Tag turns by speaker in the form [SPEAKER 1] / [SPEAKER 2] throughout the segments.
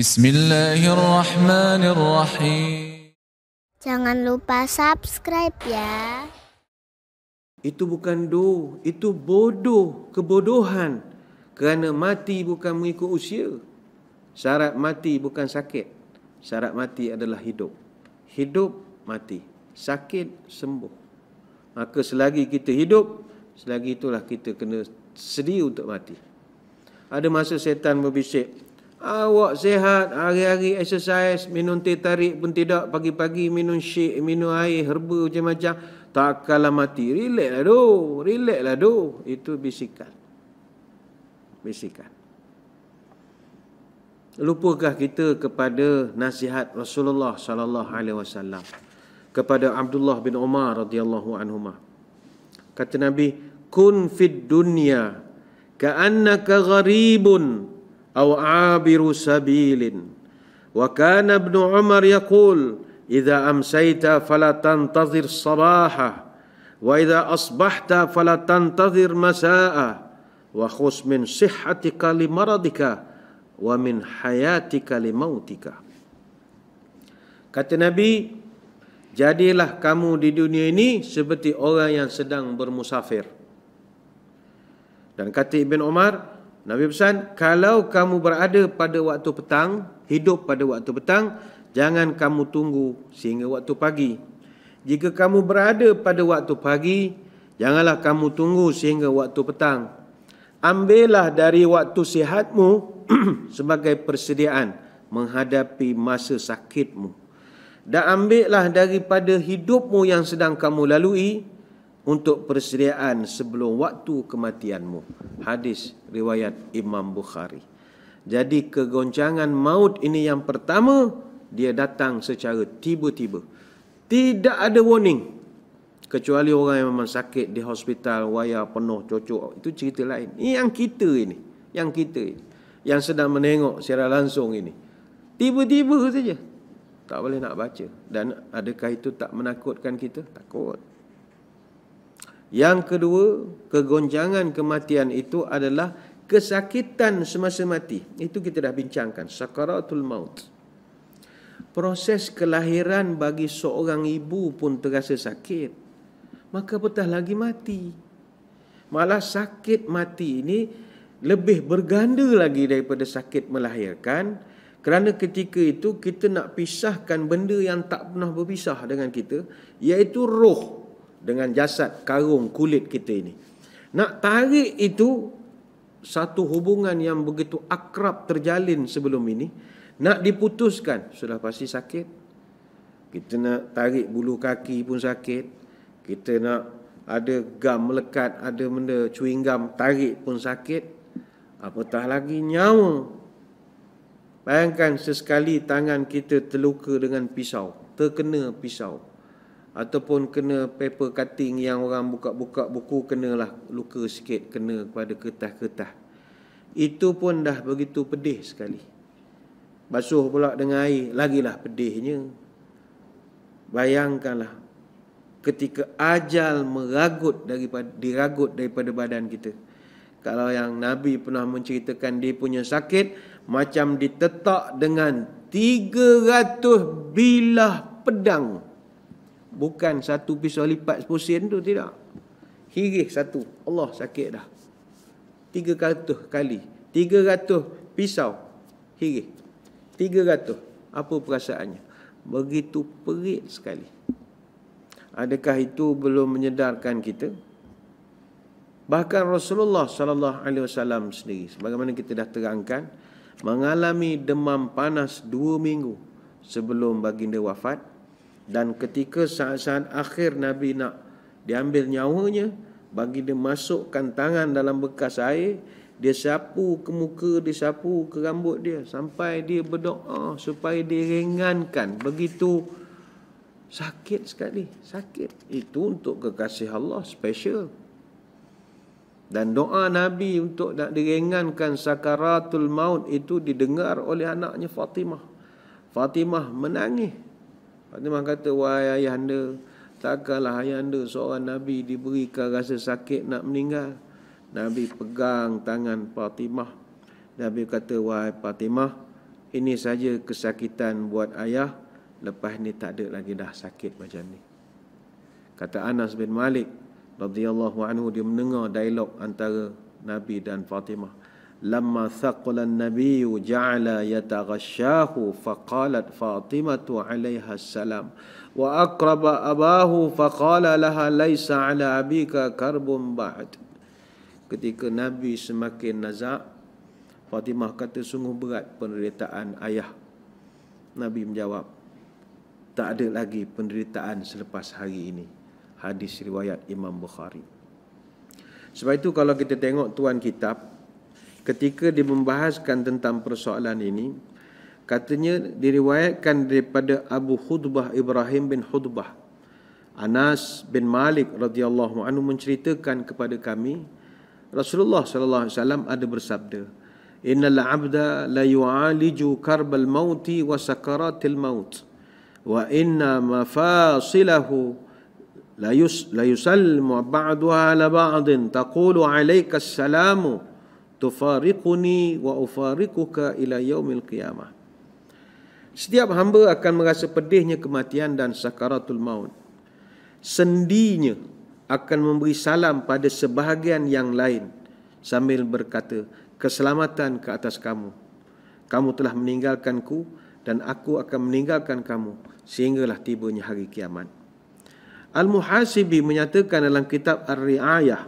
[SPEAKER 1] Bismillahirrahmanirrahim.
[SPEAKER 2] Jangan lupa subscribe ya.
[SPEAKER 3] Itu bukan itu bodoh, kebodohan. Kerana mati bukan mengikut usia. Syarat mati bukan sakit. Syarat mati adalah hidup. Hidup, mati. Sakit, sembuh. Maka selagi kita hidup, selagi itulah kita kena sedia untuk mati. Ada masa syaitan berbisik, awak sihat, hari-hari exercise, minum teh tarik pun tidak, pagi-pagi minum shake, minum air, herba macam-macam, takkanlah mati. Relax lah doh. Itu bisikan. Lupakah kita kepada nasihat Rasulullah sallallahu alaihi wasallam kepada Abdullah bin Umar radhiyallahu anhuma? Kata Nabi, kun fid dunya ka'annaka gharibun aw 'abiru sabilin. Wa kana Ibn Umar yaqul, idza amsayta fala tantazir sabaha wa idza asbahta fala tantazir masaa wa khus min sihhatika li maradika wa min hayatika li mautika. Kata Nabi, jadilah kamu di dunia ini seperti orang yang sedang bermusafir. Dan kata Ibn Umar, Nabi pesan, kalau kamu berada pada waktu petang, hidup pada waktu petang, jangan kamu tunggu sehingga waktu pagi. Jika kamu berada pada waktu pagi, janganlah kamu tunggu sehingga waktu petang. Ambillah dari waktu sihatmu sebagai persediaan menghadapi masa sakitmu. Dan ambillah daripada hidupmu yang sedang kamu lalui untuk persediaan sebelum waktu kematianmu. Hadis riwayat Imam Bukhari. Jadi kegoncangan maut ini yang pertama, dia datang secara tiba-tiba. Tidak ada warning. Kecuali orang yang memang sakit di hospital, wayar penuh, cocok. Itu cerita lain. Ini yang kita ini. Yang sedang menengok secara langsung ini. Tiba-tiba saja. Tak boleh nak baca. Dan adakah itu tak menakutkan kita? Takut. Yang kedua, kegoncangan kematian itu adalah kesakitan semasa mati. Itu kita dah bincangkan. Sakaratul maut. Proses kelahiran bagi seorang ibu pun terasa sakit. Maka apatah lagi mati. Malah sakit mati ini lebih berganda lagi daripada sakit melahirkan. Kerana ketika itu kita nak pisahkan benda yang tak pernah berpisah dengan kita, iaitu roh dengan jasad karung kulit kita ini. Nak tarik itu satu hubungan yang begitu akrab terjalin sebelum ini, nak diputuskan, sudah pasti sakit. Kita nak tarik bulu kaki pun sakit. Kita nak ada gam melekat, ada benda chewing gum tarik pun sakit. Apatah lagi nyawa. Bayangkan sesekali tangan kita terluka dengan pisau, terkena pisau. Ataupun kena paper cutting yang orang buka-buka buku, kenalah luka sikit, kena pada kertas-kertas. Itu pun dah begitu pedih sekali. Basuh pula dengan air, lagilah pedihnya. Bayangkanlah ketika ajal diragut daripada badan kita. Kalau yang Nabi pernah menceritakan dia punya sakit macam ditetak dengan 300 bilah pedang. Bukan satu pisau lipat 10 sen tu, tidak. Hirih satu. Allah, sakit dah. 300 kali. 300 pisau. Hirih. 300. Apa perasaannya? Begitu perit sekali. Adakah itu belum menyedarkan kita? Bahkan Rasulullah sallallahu alaihi wasallam sendiri, sebagaimana kita dah terangkan, mengalami demam panas 2 minggu sebelum baginda wafat. Dan ketika saat-saat akhir Nabi nak diambil nyawanya, baginda masukkan tangan dalam bekas air, dia sapu ke muka, dia sapu ke rambut dia, sampai dia berdoa supaya diringankan. Begitu sakit sekali, sakit. Itu untuk kekasih Allah special. Dan doa Nabi untuk nak diringankan sakaratul maut itu didengar oleh anaknya Fatimah. Fatimah menangis. Fatimah kata, wahai ayahanda, takkanlah ayahanda seorang Nabi diberikan rasa sakit nak meninggal. Nabi pegang tangan Fatimah. Nabi kata, wahai Fatimah, ini saja kesakitan buat ayah, lepas ni tak ada lagi dah sakit macam ni. Kata Anas bin Malik radhiyallahu anhu, dia mendengar dialog antara Nabi dan Fatimah. Lamma thaqala an-nabiyyu ja'ala yataghashahu faqalat Fatimatu 'alaiha salam wa aqraba abahu faqala laha laisa 'ala abika karbun ba'd. Ketika Nabi semakin nazak, Fatimah kata sungguh berat penderitaan ayah. Nabi menjawab, tak ada lagi penderitaan selepas hari ini. Hadis riwayat Imam Bukhari. Sebab itu kalau kita tengok tuan kitab, ketika dia membahaskan tentang persoalan ini, katanya diriwayatkan daripada Abu Hudbah Ibrahim bin Hudbah, Anas bin Malik radhiyallahu anhu menceritakan kepada kami, Rasulullah sallallahu alaihi wasallam ada bersabda, innal 'abda la yu'aliju karbal mauti wa sakaratil maut wa inna mafasilahu la yusallimu ba'daha ala ba'din taqulu 'alayka assalamu tufariquni wa ufariquka ila yaumil qiyamah. Setiap hamba akan merasa pedihnya kematian dan sakaratul maut. Sendinya akan memberi salam pada sebahagian yang lain sambil berkata, keselamatan ke atas kamu. Kamu telah meninggalkanku dan aku akan meninggalkan kamu sehinggalah tibanya hari kiamat. Al-Muhasibi menyatakan dalam kitab Ar-Ri'ayah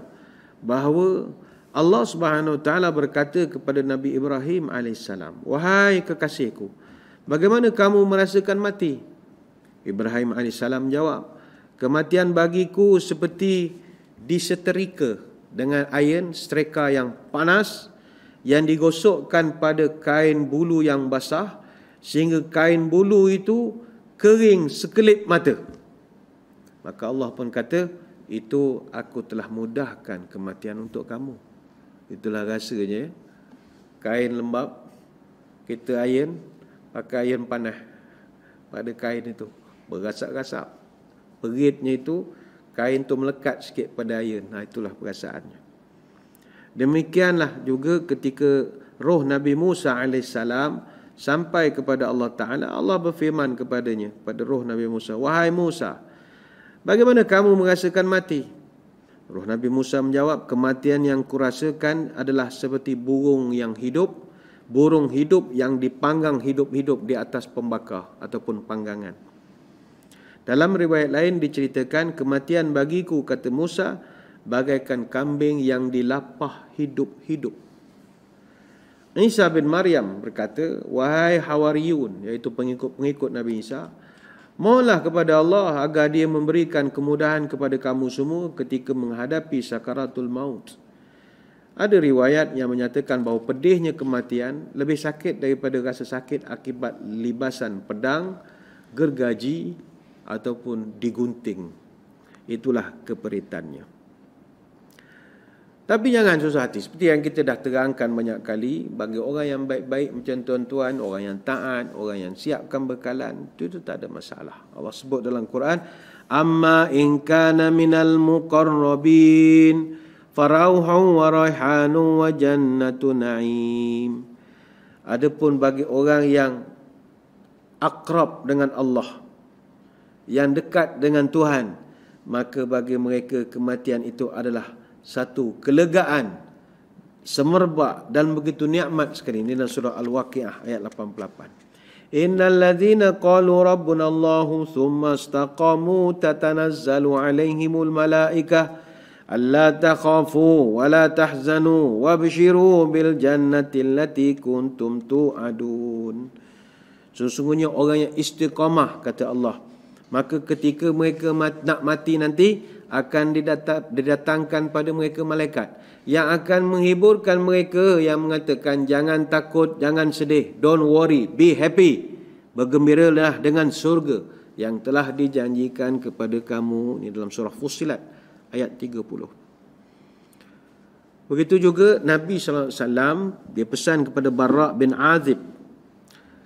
[SPEAKER 3] bahawa Allah Subhanahu Wa Taala berkata kepada Nabi Ibrahim alaihissalam, wahai kekasihku, bagaimana kamu merasakan mati? Ibrahim alaihissalam menjawab, kematian bagiku seperti disetrika dengan air setrika yang panas yang digosokkan pada kain bulu yang basah sehingga kain bulu itu kering sekelip mata. Maka Allah pun kata, itu aku telah mudahkan kematian untuk kamu. Itulah rasanya. Kain lembap, kita iron, pakai iron panas pada kain itu, berasap-rasap. Peritnya itu, kain tu melekat sikit pada iron. Itulah perasaannya. Demikianlah juga ketika roh Nabi Musa AS sampai kepada Allah Ta'ala, Allah berfirman kepadanya, pada roh Nabi Musa, wahai Musa, bagaimana kamu merasakan mati? Roh Nabi Musa menjawab, kematian yang kurasakan adalah seperti burung yang hidup, burung hidup yang dipanggang hidup-hidup di atas pembakar ataupun panggangan. Dalam riwayat lain diceritakan, kematian bagiku, kata Musa, bagaikan kambing yang dilapah hidup-hidup. Isa bin Maryam berkata, wahai Hawariyun, iaitu pengikut-pengikut Nabi Isa, mohonlah kepada Allah agar Dia memberikan kemudahan kepada kamu semua ketika menghadapi sakaratul maut. Ada riwayat yang menyatakan bahawa pedihnya kematian lebih sakit daripada rasa sakit akibat libasan pedang, gergaji ataupun digunting. Itulah keperitannya. Tapi jangan susah hati. Seperti yang kita dah terangkan banyak kali, bagi orang yang baik-baik macam tuan-tuan, orang yang taat, orang yang siapkan bekalan, itu tak ada masalah. Allah sebut dalam Quran, amma in kana minal muqarrabin farauhun wa raihanu wa jannatu na'im. Adapun bagi orang yang akrab dengan Allah, yang dekat dengan Tuhan, maka bagi mereka kematian itu adalah satu kelegaan, semerbak dan begitu nikmat sekali. Ini dalam surah Al-Waqiah ayat 88. Innal ladzina qalu rabbuna Allahu tsumma istaqamu tatanazzalu alaihimul malaikah alla takhafu wa la tahzanu wabshiru bil jannati allati kuntum tu'adun. Sesungguhnya orang yang istiqamah, kata Allah, maka ketika mereka nak mati nanti, akan didatangkan pada mereka malaikat yang akan menghiburkan mereka, yang mengatakan jangan takut, jangan sedih, don't worry, be happy, bergembiralah dengan surga yang telah dijanjikan kepada kamu. Ini dalam surah Fussilat ayat 30. Begitu juga Nabi SAW, dia pesan kepada Barra' bin Azib.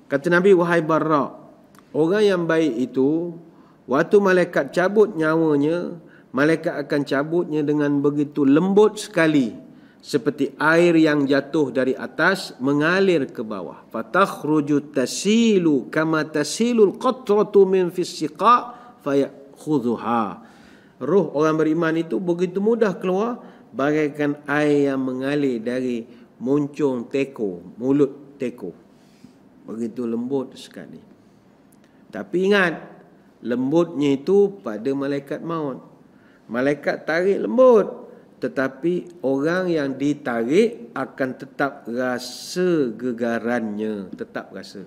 [SPEAKER 3] Kata Nabi, wahai Barra', orang yang baik itu, waktu malaikat cabut nyawanya, malaikat akan cabutnya dengan begitu lembut sekali, seperti air yang jatuh dari atas mengalir ke bawah. Fatakhruju tasilu kama tasilul qatratu min fis siqa fayakhudhuha. Roh orang beriman itu begitu mudah keluar bagaikan air yang mengalir dari muncung teko, mulut teko. Begitu lembut sekali. Tapi ingat, lembutnya itu pada malaikat maut. Malaikat tarik lembut, tetapi orang yang ditarik akan tetap rasa gegarannya, tetap rasa.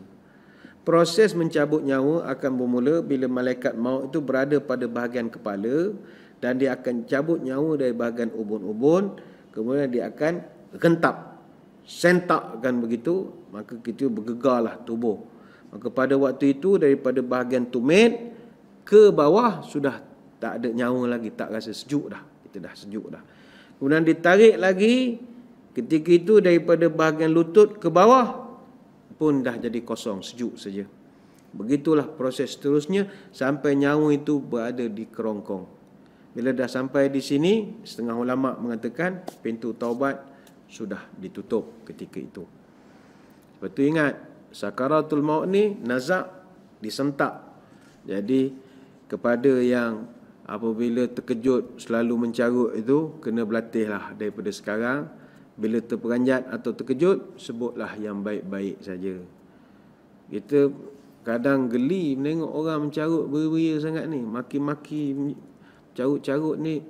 [SPEAKER 3] Proses mencabut nyawa akan bermula bila malaikat maut itu berada pada bahagian kepala dan dia akan cabut nyawa dari bahagian ubun-ubun, kemudian dia akan rentap, sentakkan begitu, maka kita bergegarlah tubuh. Maka pada waktu itu daripada bahagian tumit ke bawah sudah tak ada nyawa lagi, tak rasa sejuk dah. Kita dah sejuk dah. Kemudian ditarik lagi, ketika itu daripada bahagian lutut ke bawah pun dah jadi kosong, sejuk saja. Begitulah proses seterusnya sampai nyawa itu berada di kerongkong. Bila dah sampai di sini, setengah ulama mengatakan pintu taubat sudah ditutup ketika itu. Lepas tu ingat, sakaratul maut ni nazak, disentak. Jadi kepada yang apabila terkejut selalu mencarut itu, kena berlatihlah daripada sekarang. Bila terperanjat atau terkejut, sebutlah yang baik-baik saja. Kita kadang geli menengok orang mencarut beria sangat ni, maki-maki, carut-carut ni.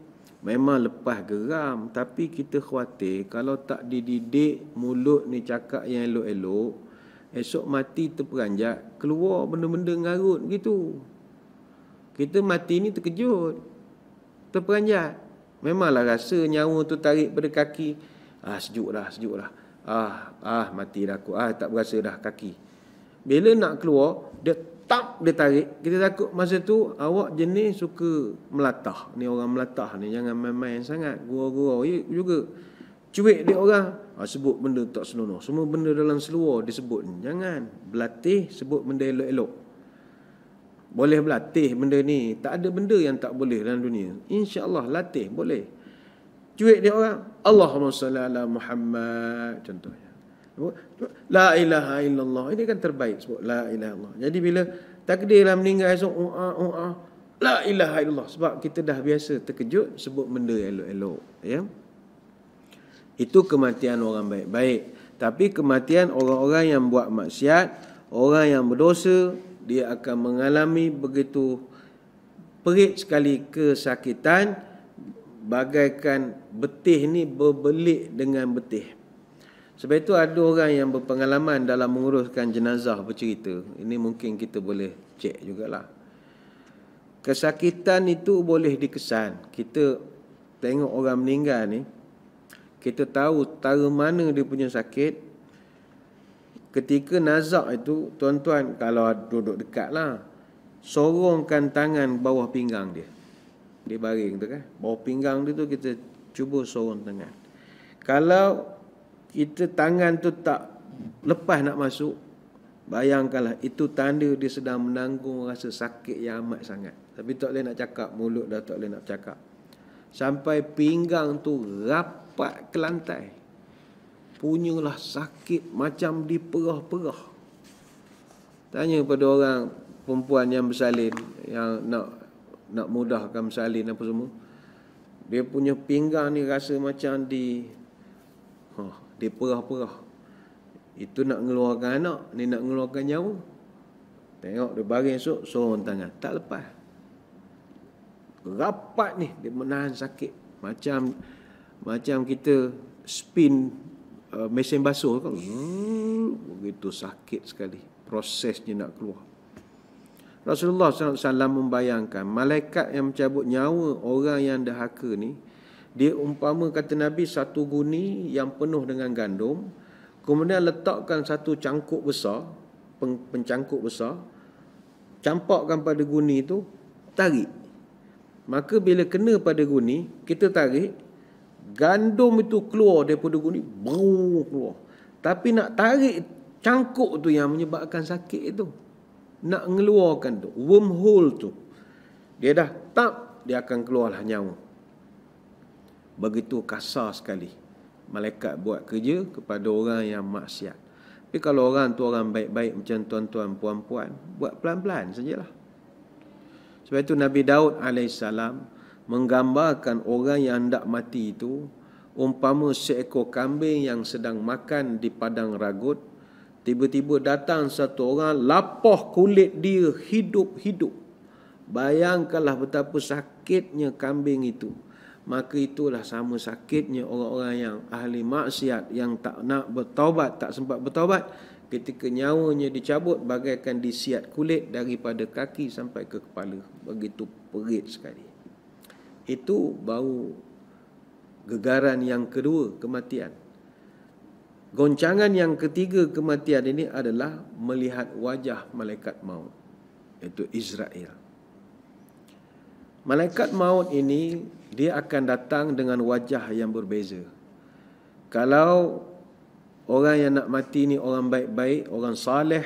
[SPEAKER 3] Memang lepas geram, tapi kita khawatir kalau tak dididik mulut ni cakap yang elok-elok, esok mati terperanjat, keluar benda-benda ngarut gitu. Kita mati ni terkejut, terperanjat. Memanglah rasa nyawa tu tarik pada kaki. Sejuk dah. Mati dah aku. Tak berasa dah kaki. Bila nak keluar, dia tarik. Kita takut masa tu awak jenis suka melatah. Ni orang melatah ni, jangan main-main sangat. Gurau-gurau juga. Cuik dia orang. Sebut benda tak senonoh. Semua benda dalam seluar disebut. Jangan. Berlatih sebut benda elok-elok. Boleh berlatih benda ni. Tak ada benda yang tak boleh dalam dunia. InsyaAllah latih boleh. Cuik dia orang. Allahumma salli ala Muhammad. Contohnya. La ilaha illallah. Ini kan terbaik sebut. La ilaha illallah. Jadi bila takdirlah meninggal esok. La ilaha illallah. Sebab kita dah biasa terkejut sebut benda elok-elok. Ya. Itu kematian orang baik-baik. Tapi kematian orang-orang yang buat maksiat, orang yang berdosa, dia akan mengalami begitu perit sekali kesakitan, bagaikan betih ni berbelit dengan betih. Sebab itu ada orang yang berpengalaman dalam menguruskan jenazah bercerita. Ini mungkin kita boleh cek jugalah. Kesakitan itu boleh dikesan. Kita tengok orang meninggal ni, kita tahu tara mana dia punya sakit. Ketika nazak itu, tuan-tuan kalau duduk dekat lah, sorongkan tangan bawah pinggang dia. Dia baring tu kan. Bawah pinggang dia tu kita cuba sorong tangan. Kalau kita tangan tu tak lepas nak masuk, bayangkanlah itu tanda dia sedang menanggung rasa sakit yang amat sangat. Tapi tak boleh nak cakap, mulut dah tak boleh nak cakap. Sampai pinggang tu rapat ke lantai. Punyalah sakit macam diperah-perah. Tanya pada orang perempuan yang bersalin, yang nak mudahkan bersalin apa semua. Dia punya pinggang ni rasa macam diperah-perah. Itu nak mengeluarkan anak, ni nak mengeluarkan nyawa. Tengok dia baring esok, sorong tangan, tak lepas. Rapat ni dia menahan sakit. Macam kita spin mesin basuh kan, begitu sakit sekali prosesnya nak keluar. Rasulullah SAW membayangkan malaikat yang mencabut nyawa orang yang dahaka ni, dia umpama kata Nabi satu guni yang penuh dengan gandum, kemudian letakkan satu cangkuk besar, pencangkuk besar, campakkan pada guni itu, tarik. Maka bila kena pada guni, kita tarik, gandum itu keluar daripada guni, keluar. Tapi nak tarik cangkuk tu yang menyebabkan sakit itu. Nak mengeluarkan tu, wormhole tu. Dia dah dia akan keluarlah nyawa. Begitu kasar sekali malaikat buat kerja kepada orang yang maksiat. Tapi kalau orang tu orang baik-baik macam tuan-tuan, puan-puan, buat pelan-pelan sajalah. Sebab itu Nabi Daud AS menggambarkan orang yang hendak mati itu umpama seekor kambing yang sedang makan di padang ragut. Tiba-tiba datang satu orang, lapah kulit dia hidup-hidup. Bayangkanlah betapa sakitnya kambing itu. Maka itulah sama sakitnya orang-orang yang ahli maksiat, yang tak nak bertaubat, tak sempat bertaubat, ketika nyawanya dicabut bagaikan disiat kulit daripada kaki sampai ke kepala. Begitu perit sekali. Itu baru gegaran yang kedua, kematian. Goncangan yang ketiga kematian ini adalah melihat wajah malaikat maut, iaitu Israel. Malaikat maut ini dia akan datang dengan wajah yang berbeza. Kalau orang yang nak mati ni orang baik-baik, orang saleh,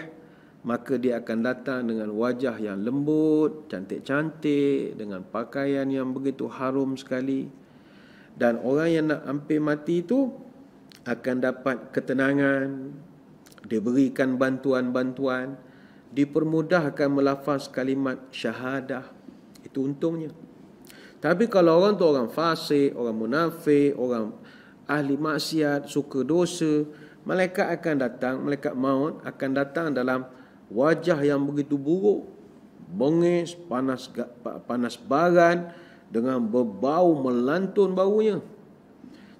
[SPEAKER 3] maka dia akan datang dengan wajah yang lembut, cantik-cantik, dengan pakaian yang begitu harum sekali. Dan orang yang nak hampir mati itu akan dapat ketenangan, diberikan bantuan-bantuan, dipermudahkan melafaz kalimat syahadah. Itu untungnya. Tapi kalau orang tu orang fasik, orang munafik, orang ahli maksiat, suka dosa, malaikat akan datang, malaikat maut akan datang dalam wajah yang begitu buruk, bengis, panas baran, dengan berbau melantun baunya.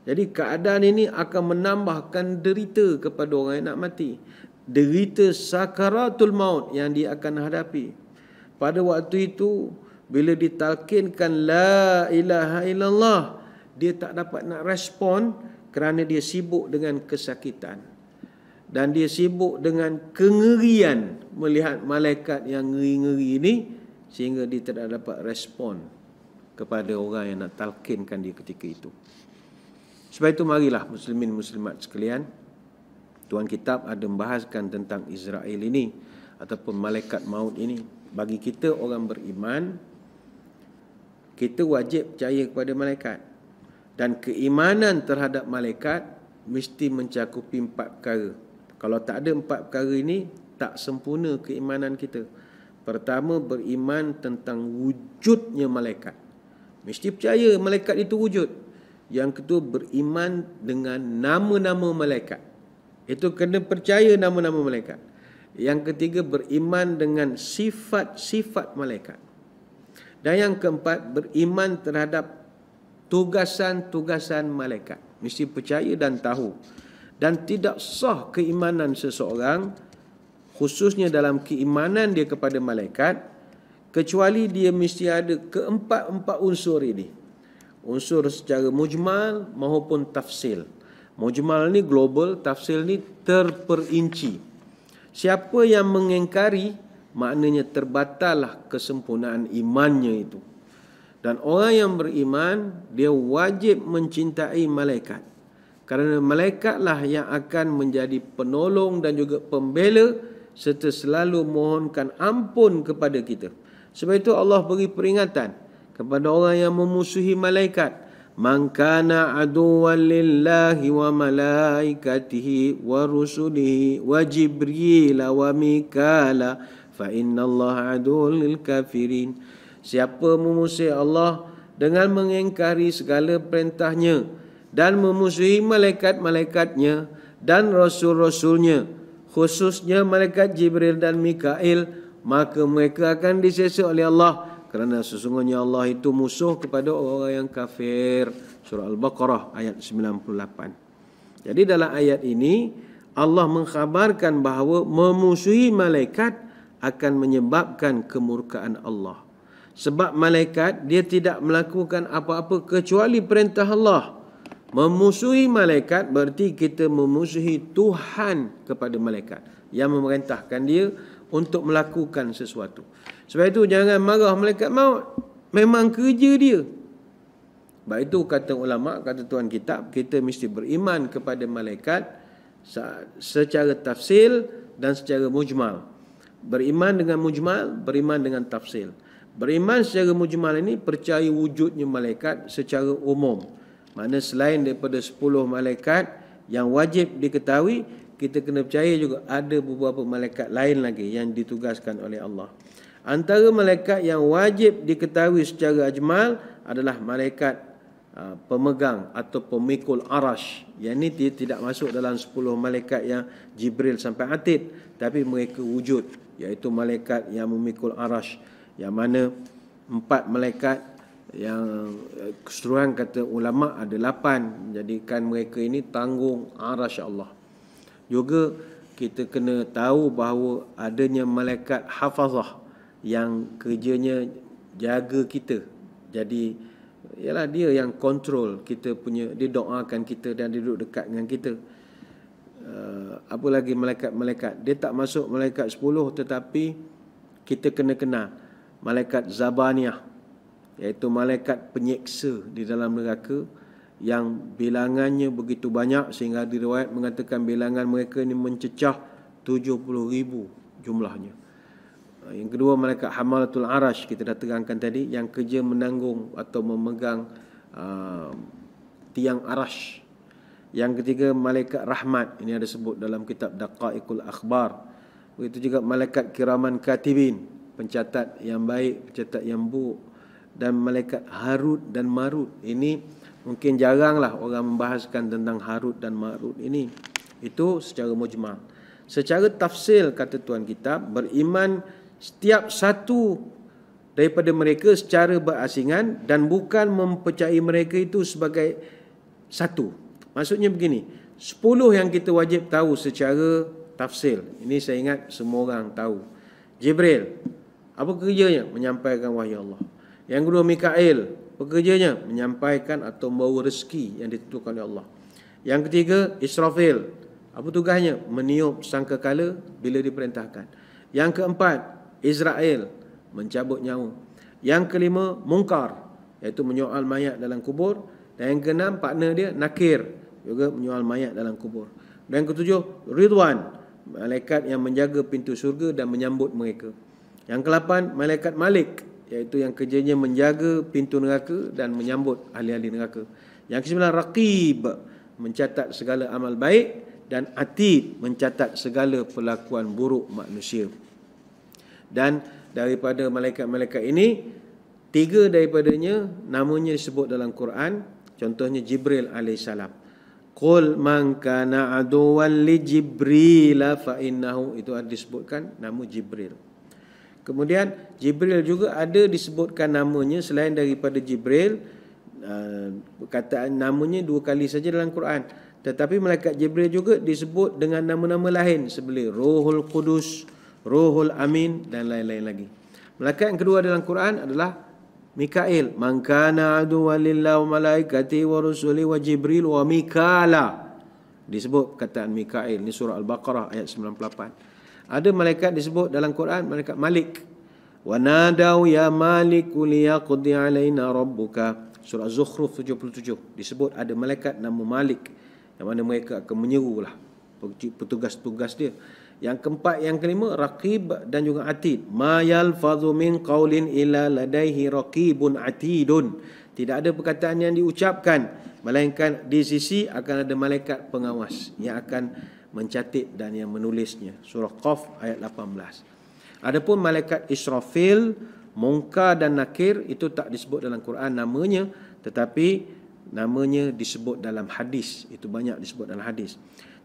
[SPEAKER 3] Jadi keadaan ini akan menambahkan derita kepada orang yang nak mati. Derita sakaratul maut yang dia akan hadapi. Pada waktu itu, bila ditalkinkan la ilaha illallah, dia tak dapat nak respon kerana dia sibuk dengan kesakitan. Dan dia sibuk dengan kengerian melihat malaikat yang ngeri-ngeri ini, sehingga dia tidak dapat respon kepada orang yang nak talkinkan dia ketika itu. Sebab itu marilah muslimin muslimat sekalian, Tuan Kitab ada membahaskan tentang Israel ini ataupun malaikat maut ini. Bagi kita orang beriman, kita wajib percaya kepada malaikat. Dan keimanan terhadap malaikat mesti mencakupi 4 perkara. Kalau tak ada 4 perkara ini, tak sempurna keimanan kita. Pertama, beriman tentang wujudnya malaikat. Mesti percaya malaikat itu wujud. Yang kedua, beriman dengan nama-nama malaikat. Itu kena percaya nama-nama malaikat. Yang ketiga, beriman dengan sifat-sifat malaikat. Dan yang keempat, beriman terhadap tugasan-tugasan malaikat. Mesti percaya dan tahu. Dan tidak sah keimanan seseorang, khususnya dalam keimanan dia kepada malaikat, kecuali dia mesti ada keempat-empat unsur ini. Unsur secara mujmal maupun tafsil. Mujmal ni global, tafsil ni terperinci. Siapa yang mengingkari, maknanya terbatallah kesempurnaan imannya itu. Dan orang yang beriman, dia wajib mencintai malaikat. Kerana malaikatlah yang akan menjadi penolong dan juga pembela, serta selalu mohonkan ampun kepada kita. Sebab itu Allah beri peringatan kepada orang yang memusuhi malaikat. Man kana aduwwan lillahi wa malaikatihi wa rusulihi wa jibril wa mikala fa innallaha aduwwun lil kafirin. Siapa memusuhi Allah dengan mengingkari segala perintahnya dan memusuhi malaikat-malaikatnya dan rasul-rasulnya, khususnya malaikat Jibril dan Mikail, maka mereka akan diseksa oleh Allah, kerana sesungguhnya Allah itu musuh kepada orang yang kafir. Surah Al-Baqarah ayat 98. Jadi dalam ayat ini Allah mengkhabarkan bahawa memusuhi malaikat akan menyebabkan kemurkaan Allah. Sebab malaikat dia tidak melakukan apa-apa kecuali perintah Allah. Memusuhi malaikat berarti kita memusuhi Tuhan kepada malaikat yang memerintahkan dia untuk melakukan sesuatu. Sebab itu jangan marah malaikat maut. Memang kerja dia. Sebab itu kata ulama', kata Tuan Kitab, kita mesti beriman kepada malaikat secara tafsil dan secara mujmal. Beriman dengan mujmal, beriman dengan tafsil. Beriman secara mujmal ini percaya wujudnya malaikat secara umum. Makna selain daripada 10 malaikat yang wajib diketahui, kita kena percaya juga ada beberapa malaikat lain lagi yang ditugaskan oleh Allah. Antara malaikat yang wajib diketahui secara ajmal adalah malaikat pemegang atau pemikul arash. Yang ini dia tidak masuk dalam 10 malaikat yang Jibril sampai Atid, tapi mereka wujud, iaitu malaikat yang memikul arash, yang mana 4 malaikat yang keseluruhan kata ulama ada 8, jadikan mereka ini tanggung arash Allah. Juga kita kena tahu bahawa adanya malaikat hafazah yang kerjanya jaga kita. Jadi ialah dia yang kontrol kita punya, dia doakan kita dan dia duduk dekat dengan kita. Apa lagi malaikat-malaikat, dia tak masuk malaikat 10, tetapi kita kena kenal malaikat Zabaniyah, iaitu malaikat penyeksa di dalam neraka, yang bilangannya begitu banyak sehingga diriwayat mengatakan bilangan mereka ini mencecah 70,000 jumlahnya. Yang kedua malaikat Hamalatul Arash, kita dah terangkan tadi, yang kerja menanggung atau memegang tiang arash. Yang ketiga malaikat Rahmat, ini ada sebut dalam kitab Daqaiqul Akhbar. Begitu juga malaikat Kiraman Katibin, pencatat yang baik, pencatat yang buruk. Dan malaikat Harut dan Marut, ini mungkin jaranglah orang membahaskan tentang Harut dan Marut ini. Itu secara mujmal. Secara tafsil, kata tuan kitab, beriman setiap satu daripada mereka secara berasingan dan bukan mempercayai mereka itu sebagai satu. Maksudnya begini, 10 yang kita wajib tahu secara tafsil. Ini saya ingat semua orang tahu. Jibril, apa kerjanya? Menyampaikan wahyu Allah. Yang kedua Mikail, pekerjanya menyampaikan atau membawa rezeki yang ditentukan oleh Allah. Yang ketiga Israfil, apa tugasnya? Meniup sangkakala bila diperintahkan. Yang keempat Israel, mencabut nyawa. Yang kelima Munkar, iaitu menyoal mayat dalam kubur. Dan yang keenam partner dia Nakir, juga menyoal mayat dalam kubur. Dan yang ketujuh Ridwan, malaikat yang menjaga pintu syurga dan menyambut mereka. Yang kelapan malaikat Malik, iaitu yang kerjanya menjaga pintu neraka dan menyambut ahli-ahli neraka. Yang kesembilan Raqib, mencatat segala amal baik, dan Atid, mencatat segala perlakuan buruk manusia. Dan daripada malaikat-malaikat ini, 3 daripadanya namanya disebut dalam Quran. Contohnya Jibril alaihissalam. Qul man kana aduwwan li Jibril fa innahu, itu ada disebutkan nama Jibril. Kemudian Jibril juga ada disebutkan namanya selain daripada Jibril, perkataan namanya 2 kali saja dalam Quran. Tetapi malaikat Jibril juga disebut dengan nama-nama lain seperti Ruhul Qudus, Ruhul Amin dan lain-lain lagi. Malaikat yang kedua dalam Quran adalah Mikail. Man kana aduwwan lillahi wa malaikatihi wa rusuli wa Jibril wa Mikala. Disebut perkataan Mikail. Ini surah Al-Baqarah ayat 98. Ada malaikat disebut dalam Quran, malaikat Malik. Wa nadau ya Maliku liyaqdi alaina rabbuka. Surah Zukhruf 77. Disebut ada malaikat nama Malik, yang mana mereka akan menyerulah petugas-tugas dia. Yang keempat, yang kelima Raqib dan juga Atid. Ma yalfadhu min qaulin illa ladaihi raqibun atidun. Tidak ada perkataan yang diucapkan melainkan di sisi akan ada malaikat pengawas yang akan mencatat dan yang menulisnya. Surah Qaf ayat 18. Adapun malaikat Israfil, Munkar dan Nakir itu tak disebut dalam Quran namanya, tetapi namanya disebut dalam hadis. Itu banyak disebut dalam hadis.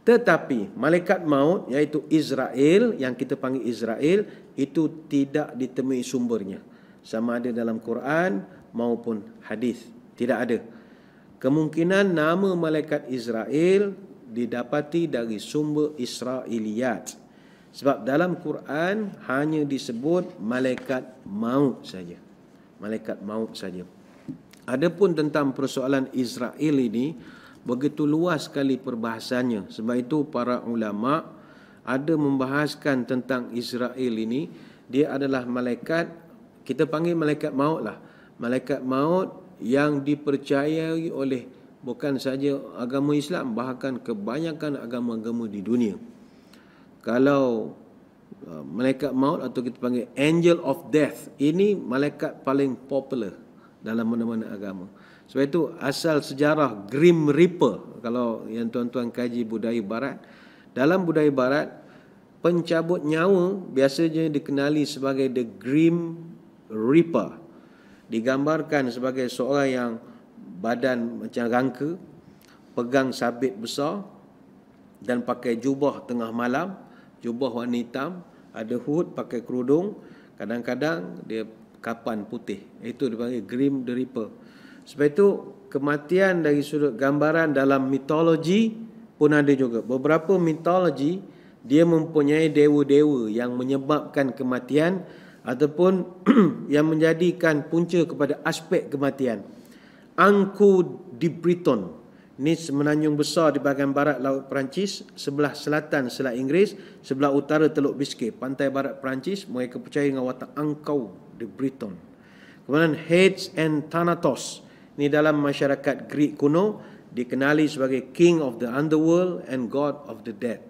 [SPEAKER 3] Tetapi malaikat maut, iaitu Israel, yang kita panggil Israel, itu tidak ditemui sumbernya, sama ada dalam Quran maupun hadis. Tidak ada. Kemungkinan nama malaikat Israel didapati dari sumber Israiliyat. Sebab dalam Quran hanya disebut malaikat maut saja. Malaikat maut saja. Adapun tentang persoalan Israel ini, begitu luas sekali perbahasannya. Sebab itu para ulama ada membahaskan tentang Israel ini. Dia adalah malaikat, kita panggil malaikat maut lah. Malaikat maut yang dipercayai oleh bukan saja agama Islam, bahkan kebanyakan agama-agama di dunia. Kalau malaikat maut atau kita panggil angel of death, ini malaikat paling popular dalam mana-mana agama. Sebab itu asal sejarah Grim Reaper, kalau yang tuan-tuan kaji budaya barat, dalam budaya barat pencabut nyawa biasanya dikenali sebagai the Grim Reaper. Digambarkan sebagai seorang yang badan macam rangka, pegang sabit besar dan pakai jubah tengah malam, jubah warna hitam, ada hood, pakai kerudung, kadang-kadang dia kapan putih. Itu dipanggil Grim the Reaper. Sebab itu kematian dari sudut gambaran dalam mitologi pun ada juga. Beberapa mitologi dia mempunyai dewa-dewa yang menyebabkan kematian ataupun yang menjadikan punca kepada aspek kematian. Ankou de Breton, ini semenanjung besar di bahagian barat Laut Perancis, sebelah selatan Selat Inggeris, sebelah utara Teluk Biskay, pantai barat Perancis. Mereka percaya dengan watak Ankou de Breton. Kemudian Hades and Thanatos, ini dalam masyarakat Greek kuno dikenali sebagai King of the Underworld and God of the Dead.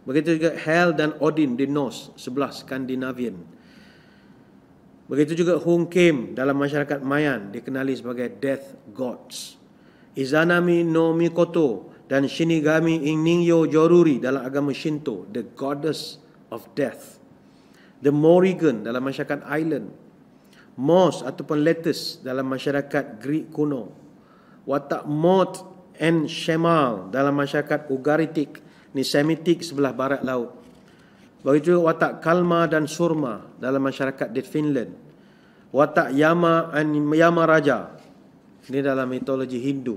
[SPEAKER 3] Begitu juga Hel dan Odin di Norse, sebelah Skandinavian. Begitu juga Hungkem dalam masyarakat Mayan dikenali sebagai Death Gods. Izanami no Mikoto dan Shinigami Ningyo Joruri dalam agama Shinto, the Goddess of Death. The Morrigan dalam masyarakat Island. Mos ataupun Letus dalam masyarakat Greek kuno. Watak Mot and Shemal dalam masyarakat Ugaritic, ni Semitic sebelah barat laut. Begitu juga watak Kalma dan Surma dalam masyarakat di Finland. Watak Yama and Yama Raja, ini dalam mitologi Hindu.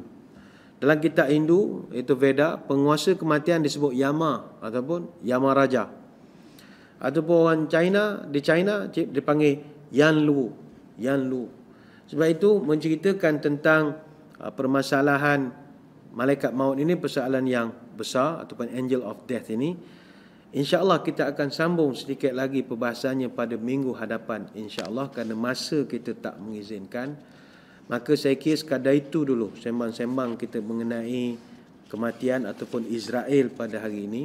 [SPEAKER 3] Dalam kitab Hindu, itu Veda, penguasa kematian disebut Yama ataupun Yama Raja. Ataupun orang China, di China dipanggil Yanlu. Yanlu. Sebab itu menceritakan tentang permasalahan malaikat maut ini, persoalan yang besar ataupun angel of death ini. InsyaAllah kita akan sambung sedikit lagi perbahasannya pada minggu hadapan, insyaAllah, kerana masa kita tak mengizinkan. Maka saya kira sekadar itu dulu sembang-sembang kita mengenai kematian ataupun Israel pada hari ini.